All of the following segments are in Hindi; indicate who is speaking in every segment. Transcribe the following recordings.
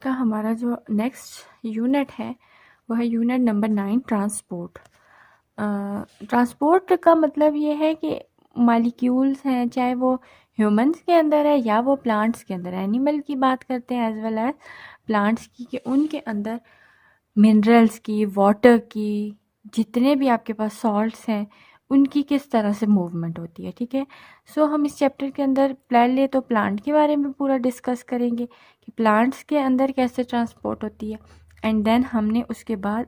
Speaker 1: का हमारा जो नेक्स्ट यूनिट है वो है यूनिट नंबर 9 ट्रांसपोर्ट। ट्रांसपोर्ट का मतलब ये है कि मालिक्यूल्स हैं, चाहे वो ह्यूमंस के अंदर है या वो प्लांट्स के अंदर है। एनिमल की बात करते हैं एज वेल एज प्लांट्स की, कि उनके अंदर मिनरल्स की, वाटर की, जितने भी आपके पास सॉल्ट्स हैं उनकी किस तरह से मूवमेंट होती है। ठीक है, सो हम इस चैप्टर के अंदर पहले तो प्लांट के बारे में पूरा डिस्कस करेंगे कि प्लांट्स के अंदर कैसे ट्रांसपोर्ट होती है, एंड देन हमने उसके बाद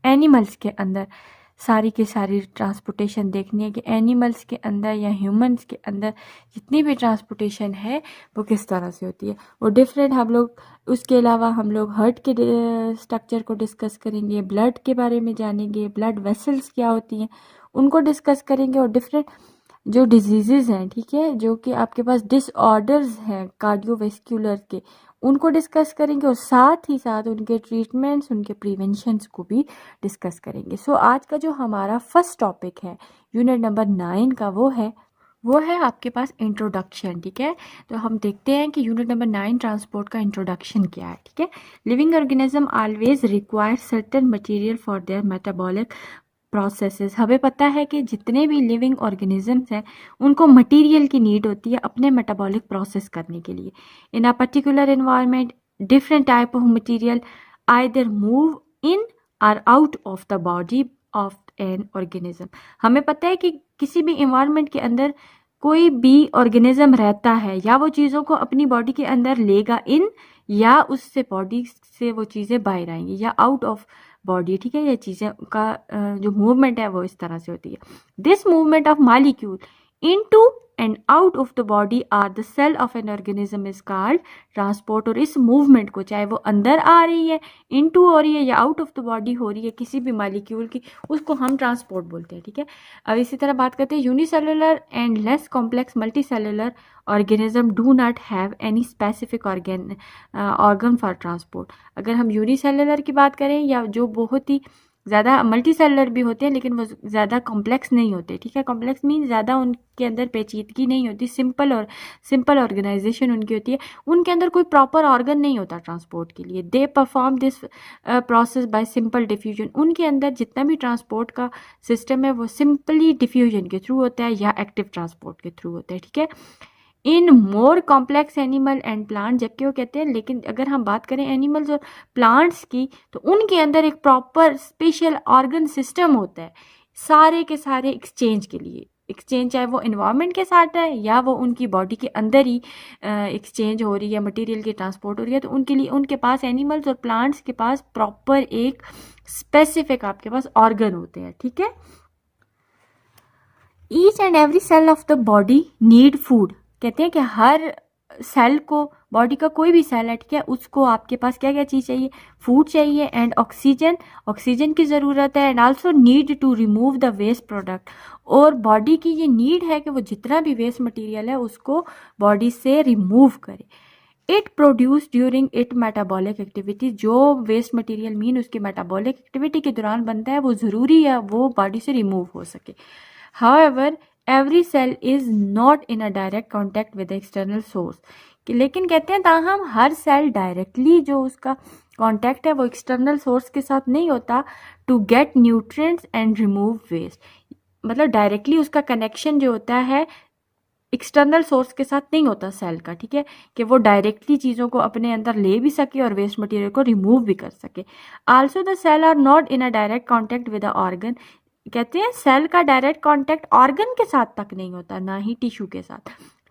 Speaker 1: एनिमल्स के अंदर सारी की सारी ट्रांसपोर्टेशन देखनी है कि एनिमल्स के अंदर या ह्यूमंस के अंदर जितनी भी ट्रांसपोर्टेशन है वो किस तरह से होती है, वो डिफरेंट हम लोग। उसके अलावा हम लोग हार्ट के स्ट्रक्चर को डिस्कस करेंगे, ब्लड के बारे में जानेंगे, ब्लड वेसल्स क्या होती हैं उनको डिस्कस करेंगे, और डिफरेंट जो डिजीज़ हैं, ठीक है, जो कि आपके पास डिसऑर्डर्स हैं कार्डियोवेस्कुलर के, उनको डिस्कस करेंगे, और साथ ही साथ उनके ट्रीटमेंट्स, उनके प्रिवेंशंस को भी डिस्कस करेंगे। सो आज का जो हमारा फर्स्ट टॉपिक है यूनिट नंबर 9 का वो है आपके पास इंट्रोडक्शन। ठीक है, तो हम देखते हैं कि यूनिट नंबर 9 ट्रांसपोर्ट का इंट्रोडक्शन क्या है। ठीक है, living organism always require certain material for their metabolic processes. हमें पता है कि जितने भी लिविंग ऑर्गेनिजम्स हैं उनको मटेरियल की नीड होती है अपने मेटाबॉलिक प्रोसेस करने के लिए। In a particular environment different type of material either move in or out of the body of an organism. हमें पता है कि किसी भी इन्वायरमेंट के अंदर कोई भी ऑर्गेनिज्म रहता है या वो चीज़ों को अपनी बॉडी के अंदर लेगा इन, या उससे बॉडी से वो चीज़ें बाहर आएंगी या आउट ऑफ बॉडी। ठीक है, ये चीज़ें का जो मूवमेंट है वो इस तरह से होती है। This movement of molecule into and out of the body or the cell of an organism is called transport. और इस मूवमेंट को, चाहे वो अंदर आ रही है, इनटू हो रही है, या आउट ऑफ द बॉडी हो रही है किसी भी मॉलिक्यूल की, उसको हम ट्रांसपोर्ट बोलते हैं। ठीक है, अब इसी तरह बात करते हैं unicellular and less complex multicellular organism do not have any specific organ for transport. अगर हम यूनिसेलुलर की बात करें, या जो बहुत ही ज़्यादा मल्टी सेलुलर भी होते हैं लेकिन वो ज़्यादा कॉम्प्लेक्स नहीं होते। ठीक है, कॉम्प्लेक्स मीन ज़्यादा उनके अंदर पेचीदगी नहीं होती, सिंपल ऑर्गेनाइजेशन उनकी होती है, उनके अंदर कोई प्रॉपर ऑर्गन नहीं होता ट्रांसपोर्ट के लिए। They perform this process by simple diffusion. उनके अंदर जितना भी ट्रांसपोर्ट का सिस्टम है वो सिंपली डिफ्यूजन के थ्रू होता है या एक्टिव ट्रांसपोर्ट के थ्रू होता है। ठीक है, in more complex animal and plant, जबकि वो कहते हैं, लेकिन अगर हम बात करें एनिमल्स और प्लांट्स की तो उनके अंदर एक प्रॉपर स्पेशल ऑर्गन सिस्टम होता है सारे के सारे एक्सचेंज के लिए। एक्सचेंज चाहे वो इन्वायरमेंट के साथ है या वो उनकी बॉडी के अंदर ही एक्सचेंज हो रही है, मटेरियल की ट्रांसपोर्ट हो रही है, तो उनके लिए उनके पास एनिमल्स और प्लांट्स के पास प्रॉपर एक स्पेसिफिक आपके पास ऑर्गन होते हैं। ठीक है, each and every cell of the body need food. कहते हैं कि हर सेल को, बॉडी का कोई भी सेल है, ठीक है, उसको आपके पास क्या क्या चीज़ चाहिए, फूड चाहिए, एंड ऑक्सीजन की ज़रूरत है, and also need to remove the waste product. और बॉडी की ये नीड है कि वो जितना भी वेस्ट मटेरियल है उसको बॉडी से रिमूव करे। It produce during it metabolic activity. जो वेस्ट मटेरियल मीन उसकी मेटाबॉलिक एक्टिविटी के दौरान बनता है वो ज़रूरी है वो बॉडी से रिमूव हो सके। However, every cell is not in a direct contact with the external source। लेकिन कहते हैं ताहम हर सेल डायरेक्टली जो उसका कांटेक्ट है वो एक्सटर्नल सोर्स के साथ नहीं होता to get nutrients and remove waste. मतलब डायरेक्टली उसका कनेक्शन जो होता है एक्सटर्नल सोर्स के साथ नहीं होता सेल का। ठीक है, कि वो डायरेक्टली चीज़ों को अपने अंदर ले भी सके और वेस्ट मटेरियल को रिमूव भी कर सके। Also the cell are not in a direct contact with the organ. कहते हैं सेल का डायरेक्ट कांटेक्ट ऑर्गन के साथ तक नहीं होता, ना ही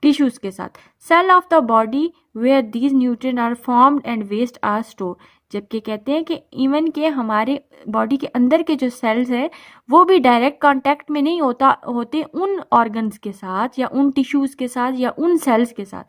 Speaker 1: टिश्यूज के साथ। Cell of the body where these nutrient are formed and waste are store. जबकि कहते हैं कि इवन के हमारे बॉडी के अंदर के जो सेल्स हैं वो भी डायरेक्ट कांटेक्ट में नहीं होते उन ऑर्गन्स के साथ या उन टिश्यूज के साथ या उन सेल्स के साथ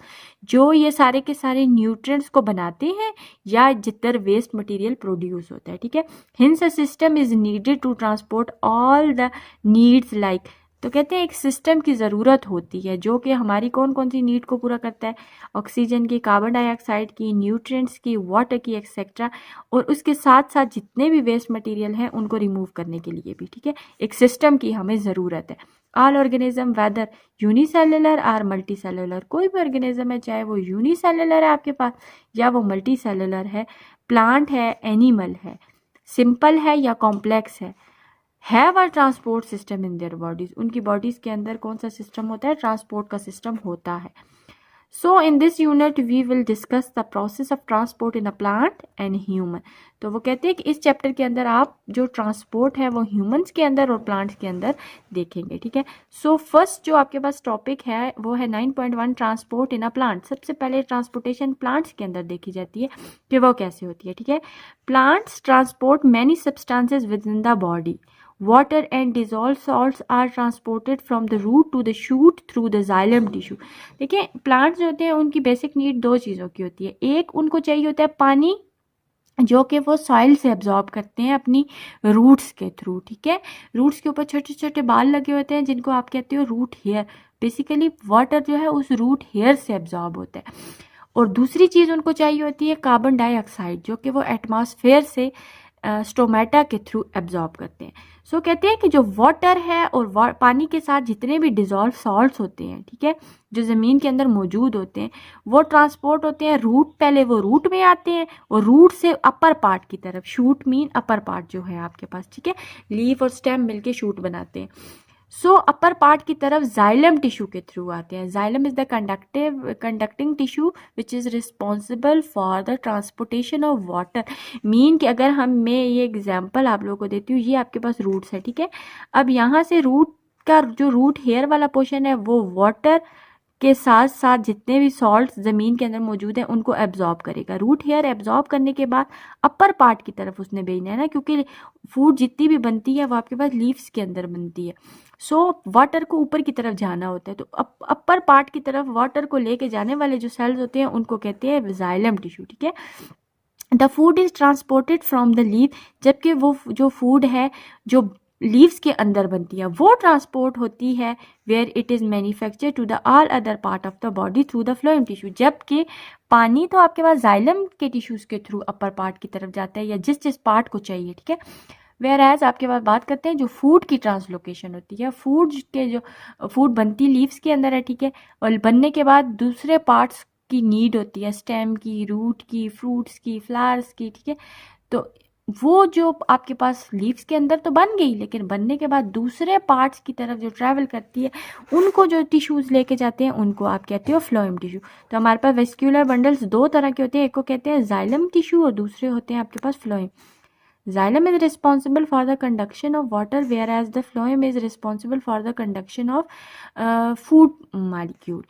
Speaker 1: जो ये सारे के सारे न्यूट्रिएंट्स को बनाते हैं या जिधर वेस्ट मटेरियल प्रोड्यूस होता है। ठीक है, hence a system is needed to transport all the needs like. तो कहते हैं एक सिस्टम की ज़रूरत होती है जो कि हमारी कौन कौन सी नीड को पूरा करता है, ऑक्सीजन की, कार्बन डाइऑक्साइड की, न्यूट्रिएंट्स की, वाटर की, एक्सेट्रा, और उसके साथ साथ जितने भी वेस्ट मटेरियल हैं उनको रिमूव करने के लिए भी। ठीक है, एक सिस्टम की हमें ज़रूरत है। ऑल ऑर्गेनिज्म वेदर यूनिसेलुलर और मल्टीसेलुलर, कोई भी ऑर्गेनिज्म है चाहे वो यूनिसेलुलर है आपके पास या वो मल्टीसेलुलर है, प्लांट है, एनिमल है, सिंपल है या कॉम्प्लेक्स है, have a transport system in their bodies, उनकी बॉडीज के अंदर कौन सा सिस्टम होता है, ट्रांसपोर्ट का सिस्टम होता है। So in this unit we will discuss the process of transport in a plant and human। तो वो कहते हैं कि इस चैप्टर के अंदर आप जो ट्रांसपोर्ट है वो ह्यूमंस के अंदर और प्लांट्स के अंदर देखेंगे, ठीक है। सो फर्स्ट जो आपके पास टॉपिक है वो है 9.1 ट्रांसपोर्ट इन अ प्लांट। सबसे पहले ट्रांसपोर्टेशन प्लांट्स के अंदर देखी जाती है कि वो कैसे होती है, ठीक है। Plants transport many substances with in the body, water and dissolved salts are transported from the root to the shoot through the xylem tissue। देखिए प्लांट्स जो होते हैं उनकी बेसिक नीड दो चीज़ों की होती है, एक उनको चाहिए होता है पानी जो कि वो सॉइल से एब्जॉर्ब करते हैं अपनी रूट्स के थ्रू, ठीक है। रूट्स के ऊपर छोटे छोटे बाल लगे होते हैं जिनको आप कहते हो रूट हेयर, बेसिकली वाटर जो है उस रूट हेयर से एब्जॉर्ब होता है। और दूसरी चीज़ उनको चाहिए होती है कार्बन डाइऑक्साइड जो कि वो एटमॉस्फेयर से स्टोमेटा के थ्रू एब्जॉर्ब करते हैं। सो कहते हैं कि जो वाटर है और पानी के साथ जितने भी डिजॉल्व सॉल्ट्स होते हैं, ठीक है, जो ज़मीन के अंदर मौजूद होते हैं वो ट्रांसपोर्ट होते हैं रूट, पहले वो रूट में आते हैं और रूट से अपर पार्ट की तरफ, शूट मीन अपर पार्ट जो है आपके पास, ठीक है, लीफ और स्टेम मिलके शूट बनाते हैं। सो अपर पार्ट की तरफ जाइलम टिश्यू के थ्रू आते हैं। Xylem is the conducting tissue which is responsible for the transportation of water. Mean कि अगर मैं ये एग्जांपल आप लोगों को देती हूँ, ये आपके पास रूट्स है, ठीक है। अब यहाँ से रूट का जो रूट हेयर वाला पोर्शन है वो वाटर के साथ साथ जितने भी सॉल्ट ज़मीन के अंदर मौजूद हैं उनको एब्जॉर्ब करेगा। रूट हेयर एब्जॉर्ब करने के बाद अपर पार्ट की तरफ उसने भेजना है ना, क्योंकि फूड जितनी भी बनती है वो आपके पास लीव्स के अंदर बनती है। सो वाटर को ऊपर की तरफ जाना होता है, तो अपर पार्ट की तरफ वाटर को लेके जाने वाले जो सेल्स होते हैं उनको कहते हैं जाइलम टिश्यू, ठीक है। The food is transported from the leave, जबकि वो जो फूड है जो लीव्स के अंदर बनती है वो ट्रांसपोर्ट होती है where it is manufacture to the all other part of the body through the phloem tissue. जबकि पानी तो आपके पास जाइलम के टिश्यूज़ के थ्रू अपर पार्ट की तरफ जाता है या जिस जिस पार्ट को चाहिए, ठीक है। वेयर एज आपके पास बात करते हैं जो फूड की ट्रांसलोकेशन होती है, फूड के जो फूड बनती लीव्स के अंदर है, ठीक है, और बनने के बाद दूसरे पार्ट्स की नीड होती है, स्टेम की, रूट की, फ्रूट्स की, फ्लावर्स की, ठीक है। तो वो जो आपके पास लीव्स के अंदर तो बन गई, लेकिन बनने के बाद दूसरे पार्ट्स की तरफ जो ट्रैवल करती है उनको जो टिश्यूज़ लेके जाते हैं उनको आप कहते हो फ्लोएम टिश्यू। तो हमारे पास वेस्क्यूलर बंडल्स दो तरह के होते हैं, एक को कहते हैं जाइलम टिश्यू और दूसरे होते हैं आपके पास phloem. Xylem is responsible for the conduction of water, whereas the phloem is responsible for the conduction of food molecule.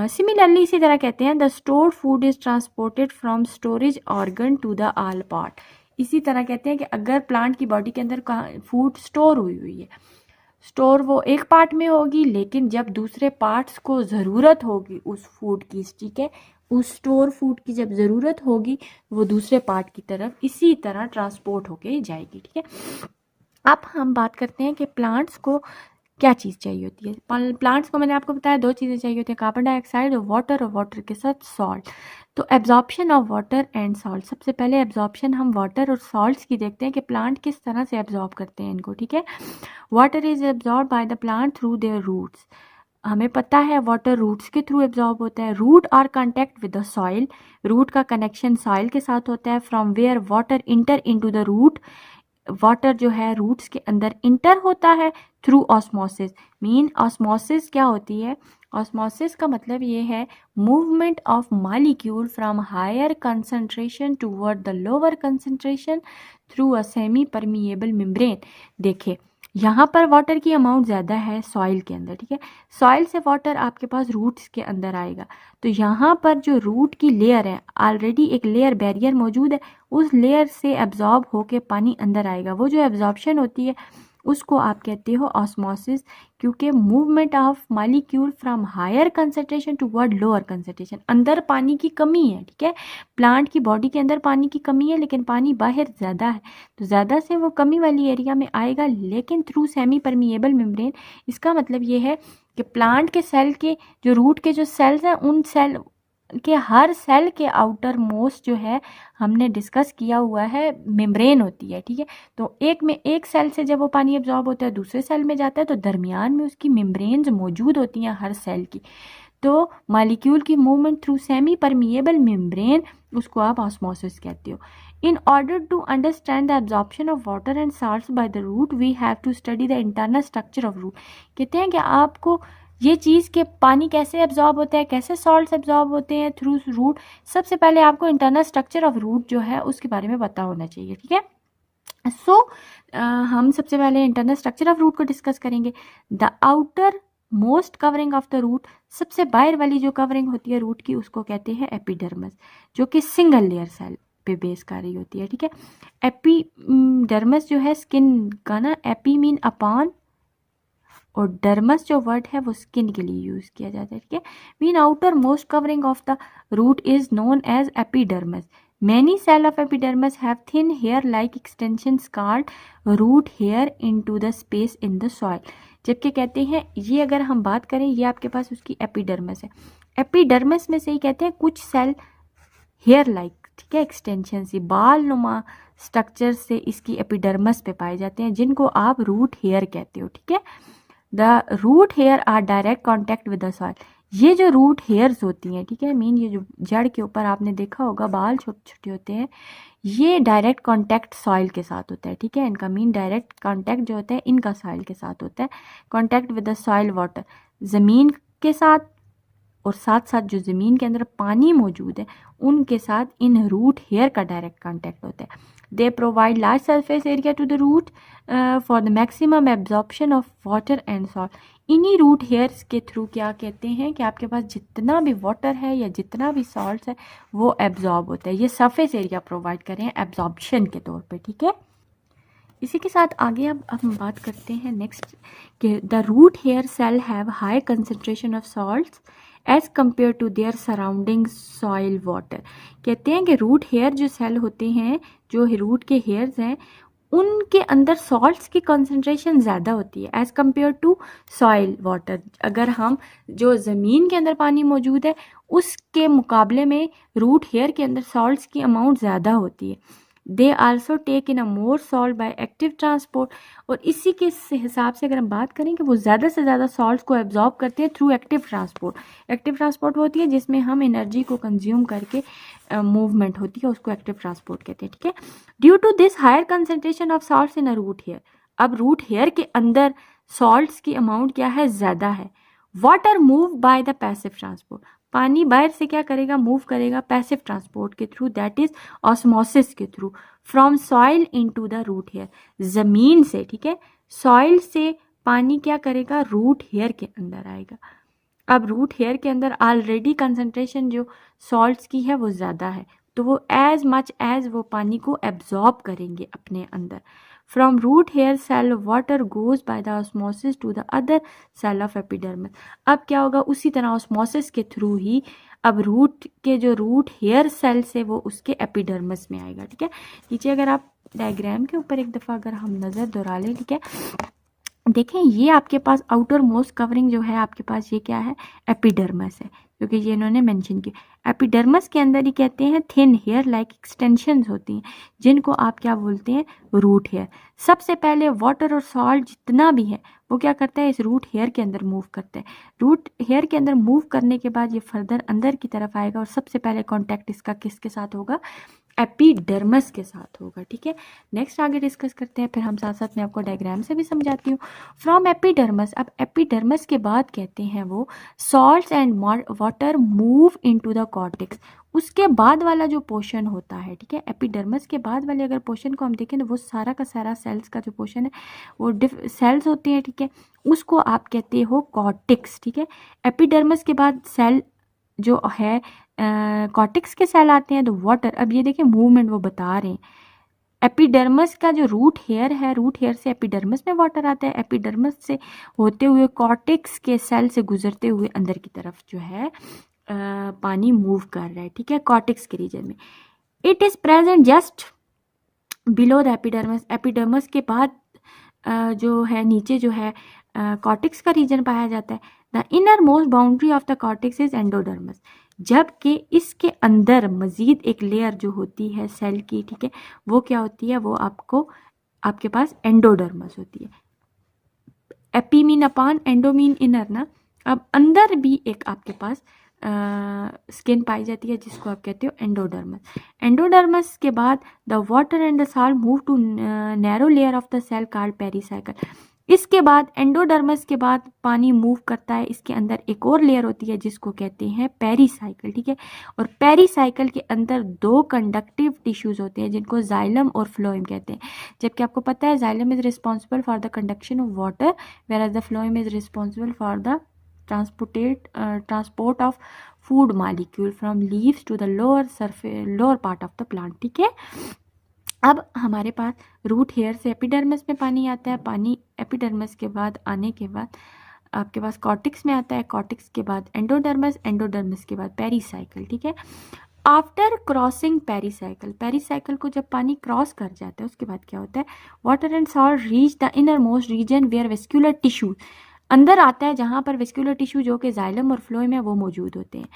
Speaker 1: Similarly, इसी तरह कहते हैं the stored food is transported from storage organ to the all part। इसी तरह कहते हैं कि अगर प्लांट की बॉडी के अंदर फूड स्टोर हुई है, स्टोर वो एक पार्ट में होगी, लेकिन जब दूसरे पार्ट्स को ज़रूरत होगी उस फूड की, ठीक है, उस स्टोर फूड की जब ज़रूरत होगी वो दूसरे पार्ट की तरफ इसी तरह ट्रांसपोर्ट होके जाएगी, ठीक है। अब हम बात करते हैं कि प्लांट्स को क्या चीज़ चाहिए होती है। प्लांट्स को मैंने आपको बताया दो चीज़ें चाहिए होती है, कार्बन डाइऑक्साइड और वाटर के साथ सॉल्ट। तो absorption of water and salt, सबसे पहले एब्जॉर्प्शन हम वाटर और सॉल्ट्स की देखते हैं कि प्लांट किस तरह से एब्जॉर्ब करते हैं इनको, ठीक है। Water is absorb by the plant through their roots. हमें पता है वाटर रूट्स के थ्रू एब्जॉर्ब होता है। Root are contact with the soil, root का कनेक्शन सॉइल के साथ होता है। From where water enter into the root, water जो है रूट्स के अंदर इंटर होता है थ्रू ऑस्मोसिस। मीन ऑस्मोसिस क्या होती है, ऑस्मोसिस का मतलब ये है movement of molecule from higher concentration toward the lower concentration through a semi permeable membrane. देखिए यहाँ पर वाटर की अमाउंट ज़्यादा है सॉइल के अंदर, ठीक है, सॉइल से वाटर आपके पास रूट्स के अंदर आएगा, तो यहाँ पर जो रूट की लेयर है ऑलरेडी एक लेयर बैरियर मौजूद है, उस लेयर से एब्जॉर्ब होके पानी अंदर आएगा। वो जो एब्जॉर्प्शन होती है उसको आप कहते हो ऑस्मोसिस, क्योंकि movement of molecule from higher concentration toward lower concentration. अंदर पानी की कमी है, ठीक है, प्लांट की बॉडी के अंदर पानी की कमी है लेकिन पानी बाहर ज़्यादा है, तो ज़्यादा से वो कमी वाली एरिया में आएगा लेकिन थ्रू सेमी परमिएबल मेम्ब्रेन। इसका मतलब ये है कि प्लांट के सेल के जो रूट के जो सेल्स हैं उन सेल के हर सेल के आउटर मोस्ट जो है हमने डिस्कस किया हुआ है मेम्ब्रेन होती है, ठीक है। तो एक सेल से जब वो पानी एब्जॉर्ब होता है दूसरे सेल में जाता है तो दरमियान में उसकी मेम्ब्रेन्स मौजूद होती हैं हर सेल की। तो मॉलिक्यूल की movement through semi permeable membrane, उसको आप ऑस्मोसिस कहते हो। In order to understand the absorption of water and salts by the root, we have to study the internal structure of root. कहते हैं कि आपको ये चीज़ के पानी कैसे एब्जॉर्ब होता है, कैसे सॉल्ट्स एब्जॉर्ब होते हैं थ्रू रूट, सबसे पहले आपको इंटरनल स्ट्रक्चर ऑफ रूट जो है उसके बारे में पता होना चाहिए, ठीक है। सो हम सबसे पहले इंटरनल स्ट्रक्चर ऑफ रूट को डिस्कस करेंगे। The outer most covering of the root, सबसे बाहर वाली जो कवरिंग होती है रूट की उसको कहते हैं एपिडर्मिस, जो कि सिंगल लेयर सेल पे बेस कर रही होती है, ठीक है। एपिडर्मिस जो है स्किन का ना, एपी मीन अपॉन और डर्मस जो वर्ड है वो स्किन के लिए यूज किया जाता है, ठीक है। Mean outer most covering of the root is known as epidermis. Many cell of epidermis have thin hair like extensions called root hair into the space in the soil. जबकि कहते हैं ये अगर हम बात करें ये आपके पास उसकी एपिडर्मिस है, एपिडर्मिस में से ही कहते हैं कुछ सेल हेयर लाइक, ठीक है, एक्सटेंशन से बाल नुमा स्ट्रक्चर से इसकी एपिडर्मिस पे पाए जाते हैं जिनको आप रूट हेयर कहते हो, ठीक है। The root hair are direct contact with the soil. ये जो रूट हेयर्स होती हैं, ठीक है, मीन ये जो जड़ के ऊपर आपने देखा होगा बाल छोटे छोटे होते हैं, ये डायरेक्ट कांटेक्ट सॉइल के साथ होता है, ठीक है। इनका मीन डायरेक्ट कांटेक्ट जो होता है इनका सॉइल के साथ होता है, contact with the soil water, ज़मीन के साथ, और साथ साथ जो ज़मीन के अंदर पानी मौजूद है उनके साथ इन रूट हेयर का डायरेक्ट कांटेक्ट होता है। They provide large surface area to the root for the maximum absorption of water and salt. इन्हीं रूट हेयर्स के थ्रू क्या कहते हैं कि आपके पास जितना भी वाटर है या जितना भी सॉल्ट है वो एब्जॉर्ब होता है, ये सरफेस एरिया प्रोवाइड कर रहे हैं एब्जॉर्प्शन के तौर पे, ठीक है। इसी के साथ आगे अब हम बात करते हैं नेक्स्ट कि the root hair cell have high concentration of salts as compare to their surrounding soil water. कहते हैं कि रूट हेयर जो सेल होते हैं, जो रूट के हेयर्स हैं, उनके अंदर सॉल्ट्स की कंसंट्रेशन ज़्यादा होती है as compare to soil water. अगर हम जो ज़मीन के अंदर पानी मौजूद है उसके मुकाबले में रूट हेयर के अंदर सॉल्ट्स की अमाउंट ज़्यादा होती है। They also take in a more salt by active transport, और इसी के हिसाब से अगर हम बात करें कि वो ज़्यादा से ज़्यादा सॉल्ट को एब्जॉर्ब करते हैं through active transport. Active transport होती है जिसमें हम एनर्जी को कंज्यूम करके मूवमेंट होती है, उसको एक्टिव ट्रांसपोर्ट कहते हैं, ठीक है। Due to this higher concentration of salts in a root hair, अब रूट हेयर के अंदर सॉल्ट्स की अमाउंट क्या है, ज़्यादा है। Water move by the passive transport, पानी बाहर से क्या करेगा, मूव करेगा पैसिव ट्रांसपोर्ट के थ्रू, दैट इज ऑस्मोसिस के through, from soil into the root hair, ज़मीन से, ठीक है, सॉइल से पानी क्या करेगा, रूट हेयर के अंदर आएगा। अब रूट हेयर के अंदर ऑलरेडी कंसंट्रेशन जो सॉल्ट्स की है वो ज़्यादा है, तो वो एज मच एज वो पानी को एब्जॉर्ब करेंगे अपने अंदर। From root hair cell water goes by the osmosis to the other cell of epidermis. अब क्या होगा, उसी तरह ऑस्मोसिस के थ्रू ही अब रूट के जो रूट हेयर सेल से वो उसके एपिडर्मिस में आएगा, ठीक है। नीचे अगर आप डायग्राम के ऊपर एक दफ़ा अगर हम नज़र दोहरा लें, ठीक है, देखें ये आपके पास आउटर मोस्ट कवरिंग जो है आपके पास ये क्या है, एपिडर्मिस है, क्योंकि ये इन्होंने मेंशन किया। एपिडर्मिस के अंदर ही कहते हैं थिन हेयर लाइक एक्सटेंशंस होती हैं जिनको आप क्या बोलते हैं, रूट हेयर। सबसे पहले वाटर और सॉल्ट जितना भी है वो क्या करता है, इस रूट हेयर के अंदर मूव करता है। रूट हेयर के अंदर मूव करने के बाद ये फर्दर अंदर की तरफ आएगा और सबसे पहले कॉन्टैक्ट इसका किसके साथ होगा, एपिडर्मिस के साथ होगा, ठीक है। नेक्स्ट आगे डिस्कस करते हैं, फिर हम साथ साथ में आपको डायग्राम से भी समझाती हूँ। फ्रॉम एपिडर्मिस, अब एपिडर्मिस के बाद कहते हैं वो salts and water move into the cortex. उसके बाद वाला जो पोर्शन होता है, ठीक है, एपिडर्मिस के बाद वाले अगर पोर्शन को हम देखें तो वो सारा का सारा सेल्स का जो पोर्शन है वो सेल्स होते हैं, ठीक है, उसको आप कहते हो कॉर्टेक्स, ठीक है। एपिडर्मिस के बाद सेल जो है कॉर्टेक्स के सेल आते हैं तो वाटर, अब ये देखिए मूवमेंट वो बता रहे हैं। एपिडर्मिस का जो रूट हेयर है, रूट हेयर से एपिडर्मिस में वाटर आता है, एपिडर्मिस से होते हुए कॉर्टेक्स के सेल से गुजरते हुए अंदर की तरफ जो है पानी मूव कर रहा है, ठीक है, कॉर्टेक्स के रीजन में। It is present just below the epidermis, epidermis के बाद जो है नीचे जो है कॉर्टेक्स का रीजन पाया जाता है। The inner most boundary of the cortex is endodermis, जबकि इसके अंदर मज़ीद एक लेयर जो होती है सेल की, ठीक है, वो क्या होती है, वो आपके पास एंडोडर्मस होती है। एपी मीन अपान, एंडो मीन इनर ना। अब अंदर भी एक आपके पास स्किन पाई जाती है जिसको आप कहते हो एंडोडर्मस। एंडोडर्मस के बाद the water and the salt move to narrow layer of the cell called pericycle. इसके बाद एंडोडर्मस के बाद पानी मूव करता है, इसके अंदर एक और लेयर होती है जिसको कहते हैं पेरीसाइकिल, ठीक है। और पेरीसाइकिल के अंदर 2 कंडक्टिव टिश्यूज होते हैं जिनको जाइलम और फ्लोएम कहते हैं। जबकि आपको पता है xylem is responsible for the conduction of water, whereas the phloem is responsible for the transport of food molecule from leaves to the lower part of the plant, ठीक है। अब हमारे पास रूट हेयर से एपिडर्मिस में पानी आता है, पानी एपिडर्मिस के बाद आने के बाद आपके पास कॉर्टिक्स में आता है, कॉर्टिक्स के बाद एंडोडर्मिस, एंडोडर्मिस के बाद पेरीसाइकिल, ठीक है। आफ्टर क्रॉसिंग पेरीसाइकिल, पेरीसाइकिल को जब पानी क्रॉस कर जाता है उसके बाद क्या होता है, water and salt reach the inner most region where vascular tissue, अंदर आता है जहाँ पर वेस्क्यूलर टिश्यू जो कि जाइलम और फ्लोएम है वो मौजूद होते हैं।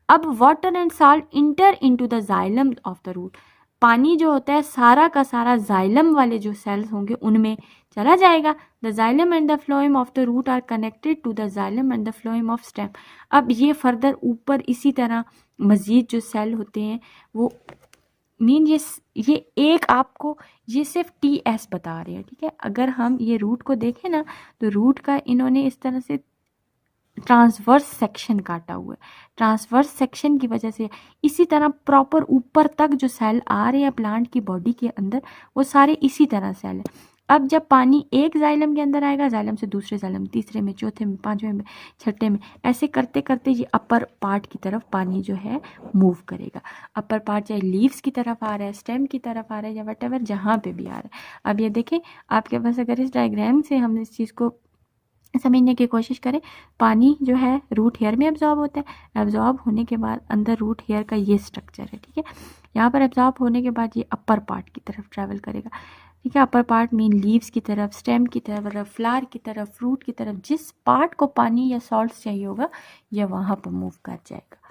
Speaker 1: अब water and salt enter into the xylem of the root, पानी जो होता है सारा का सारा जाइलम वाले जो सेल्स होंगे उनमें चला जाएगा। The xylem and the phloem of the root are connected to the xylem and the phloem of stem. अब ये फर्दर ऊपर इसी तरह मज़ीद जो सेल होते हैं वो मीन ये एक आपको ये सिर्फ TS बता रहे हैं, ठीक है। अगर हम ये रूट को देखें ना तो रूट का इन्होंने इस तरह से ट्रांसवर्स सेक्शन काटा हुआ है, ट्रांसवर्स सेक्शन की वजह से इसी तरह प्रॉपर ऊपर तक जो सेल आ रहे हैं प्लांट की बॉडी के अंदर वो सारे इसी तरह सेल है। अब जब पानी एक जाइलम के अंदर आएगा, जाइलम से दूसरे जाइलम, तीसरे में, चौथे में, पांचवें में, छठे में, ऐसे करते करते ये अपर पार्ट की तरफ पानी जो है मूव करेगा। अपर पार्ट चाहे लीव्स की तरफ आ रहा है, स्टेम की तरफ आ रहा है या वट एवर जहाँ पे भी आ रहा है। अब ये देखें आपके पास अगर इस डायग्राम से हम इस चीज़ को समझने की कोशिश करें, पानी जो है रूट हेयर में एब्जॉर्ब होता है, एब्जॉर्ब होने के बाद अंदर रूट हेयर का ये स्ट्रक्चर है, ठीक है। यहाँ पर एब्जॉर्ब होने के बाद ये अपर पार्ट की तरफ ट्रैवल करेगा, ठीक है। अपर पार्ट मीन लीव्स की तरफ, स्टेम की तरफ, फ्लावर की तरफ, फ्रूट की तरफ, जिस पार्ट को पानी या सॉल्ट चाहिए होगा ये वहाँ पर मूव कर जाएगा।